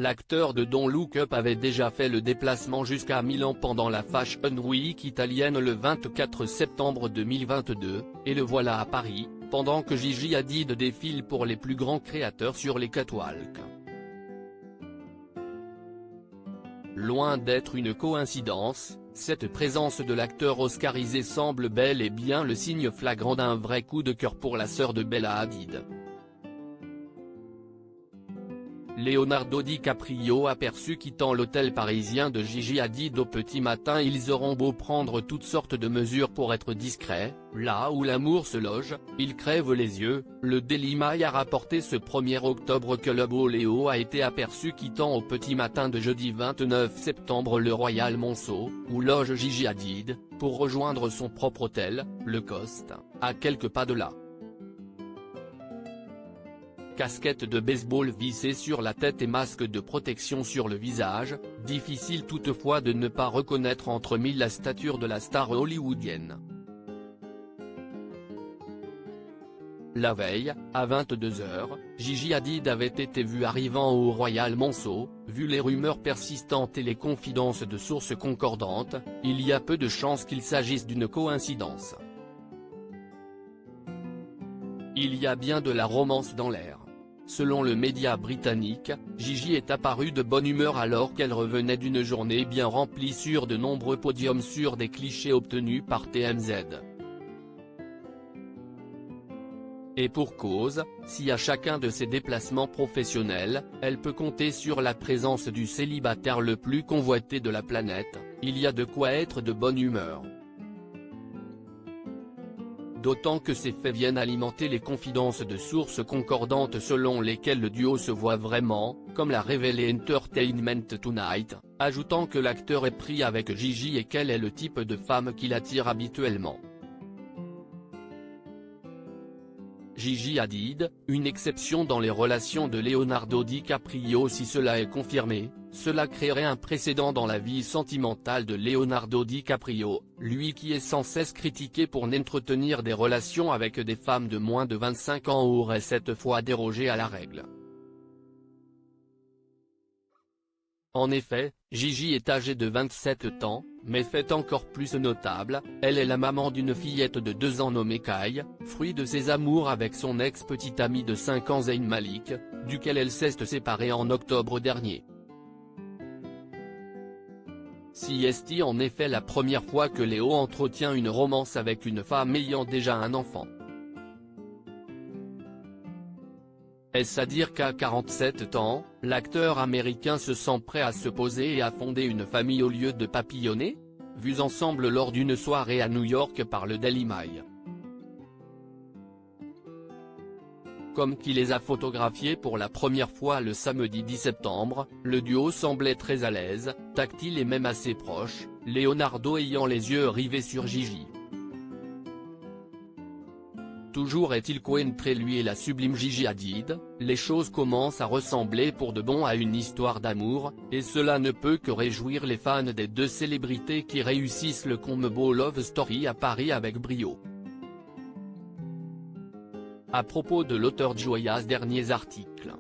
l'acteur de Don't Look Up avait déjà fait le déplacement jusqu'à Milan pendant la Fashion Week italienne le 24 septembre 2022, et le voilà à Paris, pendant que Gigi Hadid défile pour les plus grands créateurs sur les catwalks. Loin d'être une coïncidence, cette présence de l'acteur oscarisé semble bel et bien le signe flagrant d'un vrai coup de cœur pour la sœur de Bella Hadid. Leonardo DiCaprio aperçu quittant l'hôtel parisien de Gigi Hadid au petit matin. Ils auront beau prendre toutes sortes de mesures pour être discrets, là où l'amour se loge, ils crèvent les yeux. Le Daily Mail a rapporté ce 1er octobre que le beau Léo a été aperçu quittant au petit matin de jeudi 29 septembre le Royal Monceau, où loge Gigi Hadid, pour rejoindre son propre hôtel, le Coste, à quelques pas de là. Casquette de baseball vissée sur la tête et masque de protection sur le visage, difficile toutefois de ne pas reconnaître entre mille la stature de la star hollywoodienne. La veille, à 22h, Gigi Hadid avait été vue arrivant au Royal Monceau. Vu les rumeurs persistantes et les confidences de sources concordantes, il y a peu de chances qu'il s'agisse d'une coïncidence. Il y a bien de la romance dans l'air. Selon le média britannique, Gigi est apparue de bonne humeur alors qu'elle revenait d'une journée bien remplie sur de nombreux podiums sur des clichés obtenus par TMZ. Et pour cause, si à chacun de ses déplacements professionnels, elle peut compter sur la présence du célibataire le plus convoité de la planète, il y a de quoi être de bonne humeur. D'autant que ces faits viennent alimenter les confidences de sources concordantes selon lesquelles le duo se voit vraiment, comme l'a révélé Entertainment Tonight, ajoutant que l'acteur est pris avec Gigi et qu'elle est le type de femme qui l'attire habituellement. Gigi Hadid, une exception dans les relations de Leonardo DiCaprio. Si cela est confirmé, cela créerait un précédent dans la vie sentimentale de Leonardo DiCaprio, lui qui est sans cesse critiqué pour n'entretenir des relations avec des femmes de moins de 25 ans aurait cette fois dérogé à la règle. En effet, Gigi est âgée de 27 ans, mais fait encore plus notable, elle est la maman d'une fillette de 2 ans nommée Kai, fruit de ses amours avec son ex-petite amie de 5 ans Zayn Malik, duquel elle s'est séparée en octobre dernier. C'est en effet la première fois que Léo entretient une romance avec une femme ayant déjà un enfant. Est-ce à dire qu'à 47 ans, l'acteur américain se sent prêt à se poser et à fonder une famille au lieu de papillonner? Vus ensemble lors d'une soirée à New York par le Daily Mail. Comme qui les a photographiés pour la première fois le samedi 10 septembre, le duo semblait très à l'aise, tactile et même assez proche, Leonardo ayant les yeux rivés sur Gigi. Toujours est-il qu'entre lui et la sublime Gigi Hadid, les choses commencent à ressembler pour de bon à une histoire d'amour, et cela ne peut que réjouir les fans des deux célébrités qui réussissent le combo Love Story à Paris avec brio. À propos de l'auteur de Joyas derniers articles.